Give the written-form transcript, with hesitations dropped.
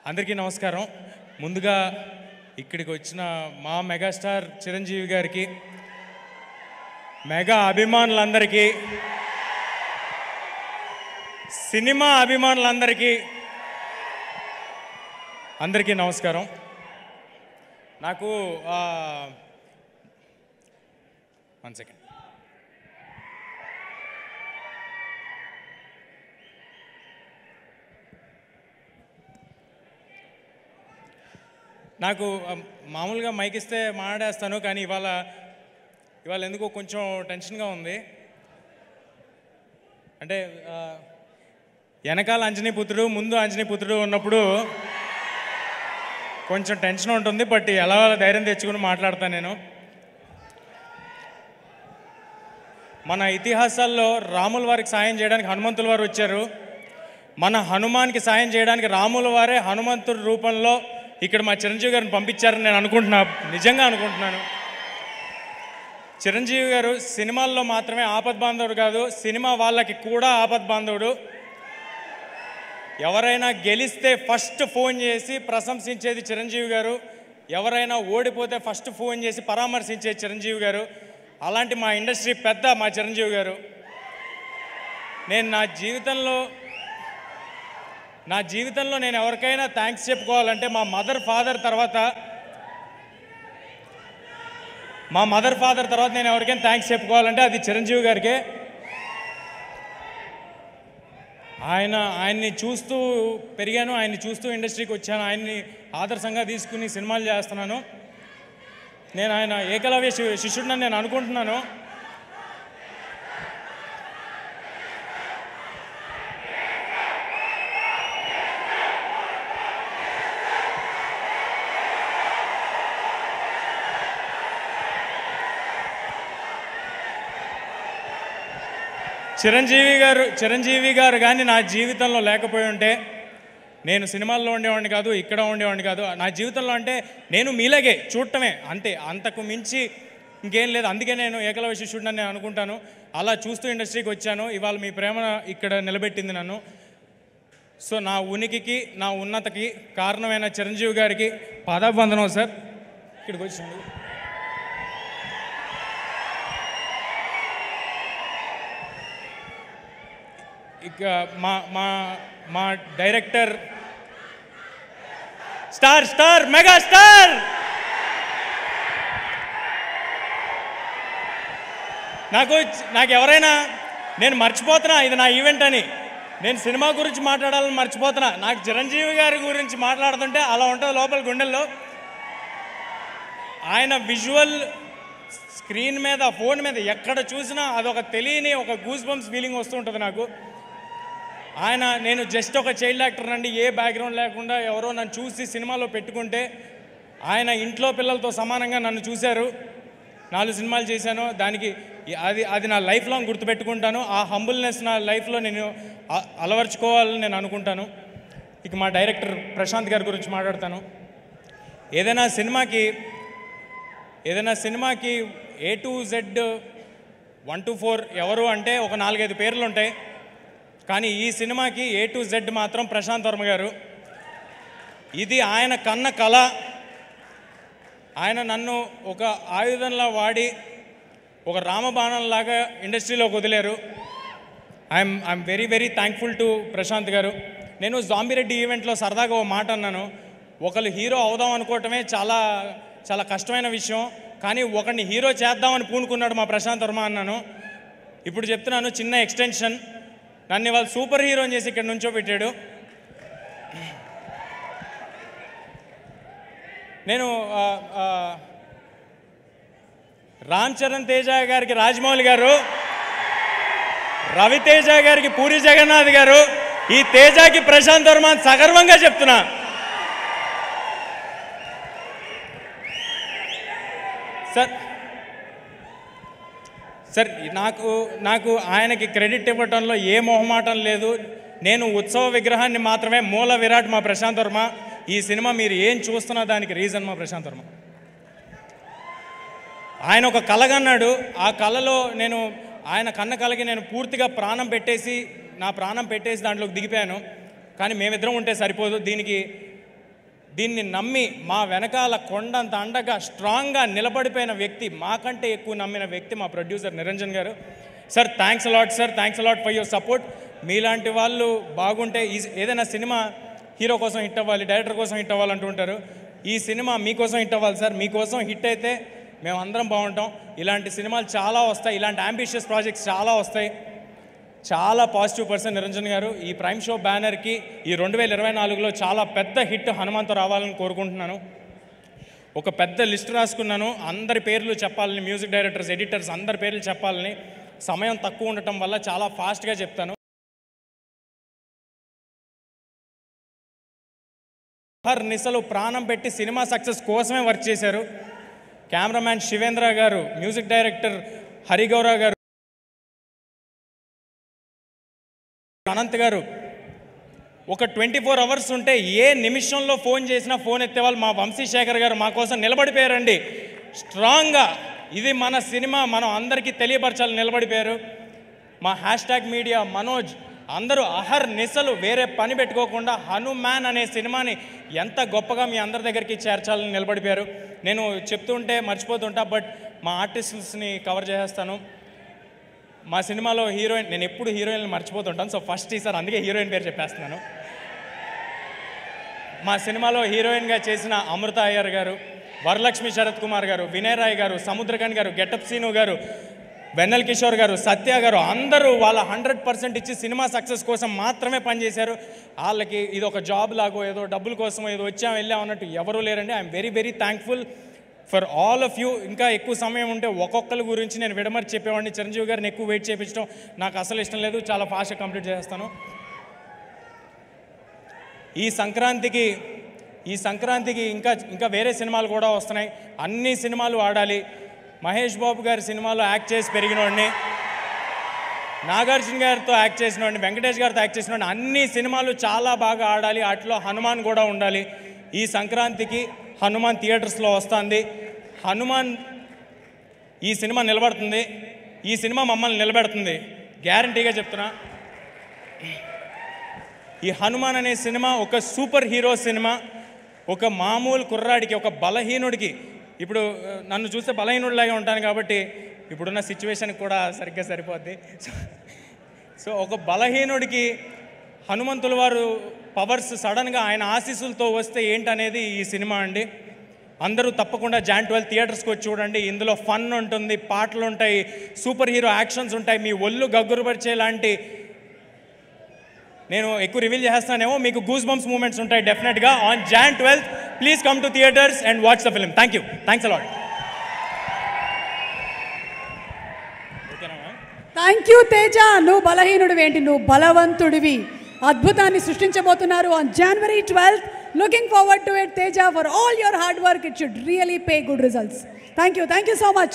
అందరికీ నమస్కారం. ముందుగా ఇక్కడికి వచ్చిన మా మెగాస్టార్ చిరంజీవి గారికి, మెగా అభిమానులందరికీ, సినిమా అభిమానులందరికీ అందరికీ నమస్కారం. నాకు 1 సెకండ్. నాకు మామూలుగా మైక్ ఇస్తే మాట్లాడేస్తాను, కానీ ఇవాళ ఎందుకో కొంచెం టెన్షన్గా ఉంది. అంటే వెనకాల అంజనీపుత్రుడు, ముందు అంజనీపుత్రుడు ఉన్నప్పుడు కొంచెం టెన్షన్ ఉంటుంది. బట్ ఎలా ధైర్యం తెచ్చుకుని మాట్లాడతాను నేను. మన ఇతిహాసాల్లో రాముల వారికి సాయం చేయడానికి హనుమంతుల వారు వచ్చారు. మన హనుమాన్కి సాయం చేయడానికి రాముల వారే హనుమంతుడి రూపంలో ఇక్కడ మా చిరంజీవి గారిని పంపించారని నేను నిజంగా అనుకుంటున్నాను. చిరంజీవి గారు సినిమాల్లో మాత్రమే ఆపద్బాంధవుడు కాదు, సినిమా వాళ్ళకి కూడా ఆపద్బాంధవుడు. ఎవరైనా గెలిస్తే ఫస్ట్ ఫోన్ చేసి ప్రశంసించేది చిరంజీవి గారు, ఎవరైనా ఓడిపోతే ఫస్ట్ ఫోన్ చేసి పరామర్శించేది చిరంజీవి గారు. అలాంటి మా ఇండస్ట్రీ పెద్ద మా చిరంజీవి గారు. నేను నా జీవితంలో నేను ఎవరికైనా థ్యాంక్స్ చెప్పుకోవాలంటే మా మదర్ ఫాదర్ తర్వాత నేను ఎవరికైనా థ్యాంక్స్ చెప్పుకోవాలంటే అది చిరంజీవి గారికే. ఆయన్ని చూస్తూ పెరిగాను, ఆయన్ని చూస్తూ ఇండస్ట్రీకి వచ్చాను, ఆయన్ని ఆదర్శంగా తీసుకుని సినిమాలు చేస్తున్నాను. నేను ఆయన ఏకలవ్య శిష్యుడిని నేను అనుకుంటున్నాను. చిరంజీవి గారు కానీ నా జీవితంలో లేకపోయి ఉంటే నేను సినిమాల్లో ఉండేవాడిని కాదు, ఇక్కడ ఉండేవాడిని కాదు. నా జీవితంలో అంటే నేను మీలాగే చూడటమే అంతే, అంతకు మించి ఇంకేం లేదు. అందుకే నేను ఏకలవ్య శిష్యుడిని నేను అనుకుంటాను. అలా చూస్తూ ఇండస్ట్రీకి వచ్చాను. ఇవాళ మీ ప్రేమ ఇక్కడ నిలబెట్టింది నన్ను. సో నా ఉనికికి, నా ఉన్నతకి కారణమైన చిరంజీవి గారికి పాదాభివందనం సార్. ఇక్కడికి వచ్చింది. ఇక మా డైరెక్టర్ స్టార్ మెగా స్టార్ నాకు ఎవరైనా నేను మర్చిపోతున్నా ఇది నా ఈవెంట్ అని, నేను సినిమా గురించి మాట్లాడాలని మర్చిపోతున్నా. నాకు చిరంజీవి గారి గురించి మాట్లాడుతుంటే అలా ఉంటుంది లోపల గుండెల్లో. ఆయన విజువల్ స్క్రీన్ మీద, ఫోన్ మీద ఎక్కడ చూసినా అదొక తెలియని ఒక గూస్ బంప్స్ ఫీలింగ్ వస్తూ ఉంటుంది నాకు. నేను జస్ట్ ఒక చైల్డ్ యాక్టర్ అండి, ఏ బ్యాక్గ్రౌండ్ లేకుండా ఎవరో నన్ను చూసి సినిమాలో పెట్టుకుంటే ఆయన ఇంట్లో పిల్లలతో సమానంగా నన్ను చూశారు. 4 సినిమాలు చేశాను. దానికి అది నా లైఫ్ లాంగ్ గుర్తుపెట్టుకుంటాను. ఆ హంబుల్నెస్ నా లైఫ్లో నేను అలవర్చుకోవాలని నేను అనుకుంటాను. ఇక మా డైరెక్టర్ ప్రశాంత్ గారి గురించి మాట్లాడతాను. ఏదైనా సినిమాకి A to Z 1 to 4 ఎవరు అంటే ఒక 4-5 పేర్లు ఉంటాయి. కానీ ఈ సినిమాకి A to Z మాత్రం ప్రశాంత్ వర్మ గారు. ఇది ఆయన కన్న కళ. ఆయన నన్ను ఒక ఆయుధంలా వాడి ఒక రామబాణంలాగా ఇండస్ట్రీలోకి వదిలేరు. I'm very very thankful to Prashant garu. నేను జాంబిరెడ్డి ఈవెంట్లో సరదాగా ఓ మాట అన్నాను. ఒకళ్ళు హీరో అవుదాం అనుకోవటమే చాలా చాలా కష్టమైన విషయం, కానీ ఒకరిని హీరో చేద్దామని పూనుకున్నాడు మా ప్రశాంత్ వర్మ అన్నాను. ఇప్పుడు చెప్తున్నాను, చిన్న ఎక్స్టెన్షన్. నన్ను ఇవాళ సూపర్ హీరోని చేసి ఇక్కడ నుంచో పెట్టాడు. నేను రామ్ చరణ్ తేజ గారికి రాజమౌళి గారు, రవితేజ గారికి పూరి జగన్నాథ్ గారు, ఈ తేజకి ప్రశాంత్ వర్మ సగర్వంగా చెప్తున్నా. సార్ నాకు ఆయనకి క్రెడిట్ ఇవ్వటంలో ఏ మొహమాటం లేదు. నేను ఉత్సవ విగ్రహాన్ని మాత్రమే, మూల విరాట్ మా ప్రశాంత్ వర్మ. ఈ సినిమా మీరు ఏం చూస్తున్నా దానికి రీజన్ మా ప్రశాంత్ వర్మ. ఆయన ఒక కలగన్నాడు. ఆ కళలో ఆయన కన్న కళకి నేను పూర్తిగా ప్రాణం పెట్టేసి దాంట్లోకి దిగిపోయాను. కానీ మేమిద్దరం ఉంటే సరిపోదు, దీనికి దీన్ని నమ్మి మా వెనకాల కొండంత అండగా స్ట్రాంగ్గా నిలబడిపోయిన వ్యక్తి, మాకంటే ఎక్కువ నమ్మిన వ్యక్తి మా ప్రొడ్యూసర్ నిరంజన్ గారు. Sir thanks a lot sir, thanks a lot for your support. మీలాంటి వాళ్ళు బాగుంటే ఏదైనా సినిమా హీరో కోసం హిట్ అవ్వాలి, డైరెక్టర్ కోసం హిట్ అవ్వాలంటూ ఉంటారు. ఈ సినిమా మీకోసం హిట్ అవ్వాలి సార్. మీకోసం హిట్ అయితే మేము అందరం బాగుంటాం. ఇలాంటి సినిమాలు చాలా వస్తాయి, ఇలాంటి అంబిషియస్ ప్రాజెక్ట్స్ చాలా వస్తాయి. చాలా పాజిటివ్ పర్సన్ నిరంజన్ గారు. ఈ ప్రైమ్ షో బ్యానర్కి ఈ 2024లో చాలా పెద్ద హిట్ హనుమాన్తో రావాలని కోరుకుంటున్నాను. ఒక పెద్ద లిస్ట్ రాసుకున్నాను, అందరి పేర్లు చెప్పాలని, మ్యూజిక్ డైరెక్టర్స్, ఎడిటర్స్ అందరి పేర్లు చెప్పాలని. సమయం తక్కువ ఉండటం వల్ల చాలా ఫాస్ట్గా చెప్తాను. నిసలు ప్రాణం పెట్టి సినిమా సక్సెస్ కోసమే వర్క్ చేశారు. కెమెరామ్యాన్ శివేంద్ర గారు, మ్యూజిక్ డైరెక్టర్ హరిగౌర గారు, అనంత్ గారు. ఒక 24 అవర్స్ ఉంటే ఏ నిమిషంలో ఫోన్ చేసినా ఫోన్ ఎత్తేవాళ్ళు మా వంశీశేఖర్ గారు మా కోసం నిలబడిపోయారండి స్ట్రాంగ్గా. ఇది మన సినిమా, మనం అందరికీ తెలియపరచాలని నిలబడిపోయారు. మా హ్యాష్ట్యాగ్ మీడియా మనోజ్ అందరూ నిసలు వేరే పని పెట్టుకోకుండా హనుమాన్ అనే సినిమాని ఎంత గొప్పగా మీ అందరి దగ్గరికి చేర్చాలని నిలబడిపోయారు. నేను చెప్తుంటే మర్చిపోతుంటా, బట్ మా ఆర్టిస్ట్స్ని కవర్ చేసేస్తాను. మా సినిమాలో హీరోయిన్, నేను ఎప్పుడు హీరోయిన్లు మర్చిపోతుంటాను, సో ఫస్ట్ ఈసారి అందుకే హీరోయిన్ పేరు చెప్పేస్తున్నాను. మా సినిమాలో హీరోయిన్గా చేసిన అమృత అయ్యర్ గారు, వరలక్ష్మి శరత్ కుమార్ గారు, వినయ్ రాయ్ గారు, సముద్రకన్ గారు, గెటప్ సీను గారు, వెన్నెల్ కిషోర్ గారు, సత్య గారు అందరూ వాళ్ళ 100% ఇచ్చి సినిమా సక్సెస్ కోసం మాత్రమే పనిచేశారు. వాళ్ళకి ఇది ఒక జాబ్ లాగో ఏదో డబ్బుల కోసమో ఏదో వచ్చాం వెళ్ళాం అన్నట్టు ఎవరూ లేరండి. I'm very very thankful for all of you. ఇంకా ఎక్కువ సమయం ఉంటే ఒక్కొక్కరి గురించి నేను విడమర్చి చెప్పేవాడిని. చిరంజీవి గారిని ఎక్కువ వెయిట్ చేయించడం నాకు అసలు ఇష్టం లేదు. చాలా ఫాస్ట్గా కంప్లీట్ చేస్తాను. ఈ సంక్రాంతికి ఇంకా వేరే సినిమాలు కూడా వస్తున్నాయి. అన్ని సినిమాలు ఆడాలి. మహేష్ బాబు గారి సినిమాలో యాక్ట్ చేసి పెరిగినోడిని, నాగార్జున గారితో యాక్ట్ చేసినోడిని, వెంకటేష్ గారితో యాక్ట్ చేసినోడిని. అన్ని సినిమాలు చాలా బాగా ఆడాలి. వాటిలో హనుమాన్ కూడా ఉండాలి. ఈ సంక్రాంతికి హనుమాన్ థియేటర్స్లో వస్తుంది. హనుమాన్ ఈ సినిమా నిలబడుతుంది, ఈ సినిమా మమ్మల్ని నిలబెడుతుంది, గ్యారంటీగా చెప్తున్నా. ఈ హనుమాన్ అనే సినిమా ఒక సూపర్ హీరో సినిమా. ఒక మామూలు కుర్రాడికి, ఒక బలహీనుడికి, ఇప్పుడు నన్ను చూస్తే బలహీనుడిలాగా ఉంటాను కాబట్టి ఇప్పుడున్న సిచ్యువేషన్కి కూడా సరిగ్గా సరిపోద్ది. సో ఒక బలహీనుడికి హనుమంతుల వారు పవర్స్ సడన్గా ఆయన ఆశీస్సులతో వస్తే ఏంటనేది ఈ సినిమా అండి. అందరూ తప్పకుండా Jan 12 థియేటర్స్కి వచ్చి చూడండి. ఇందులో ఫన్ ఉంటుంది, పాటలు ఉంటాయి, సూపర్ హీరో యాక్షన్స్ ఉంటాయి, మీ ఒళ్ళు గగ్గురుపరిచే లాంటి, నేను ఎక్కువ రివీల్ చేస్తానేమో, మీకు గూస్ బంప్స్ మూమెంట్స్ ఉంటాయి డెఫినెట్గా. On Jan 12 please come to theatres and watch the film. Thank you, thanks a lot. Thank you Teja. నువ్వు బలహీనుడివి ఏంటి, నువ్వు బలవంతుడివి. అద్భుతాన్ని సృష్టించబోతున్నారు on January 12th. Looking forward to it, Teja. For all your hard work, it should really pay good results. Thank you so much.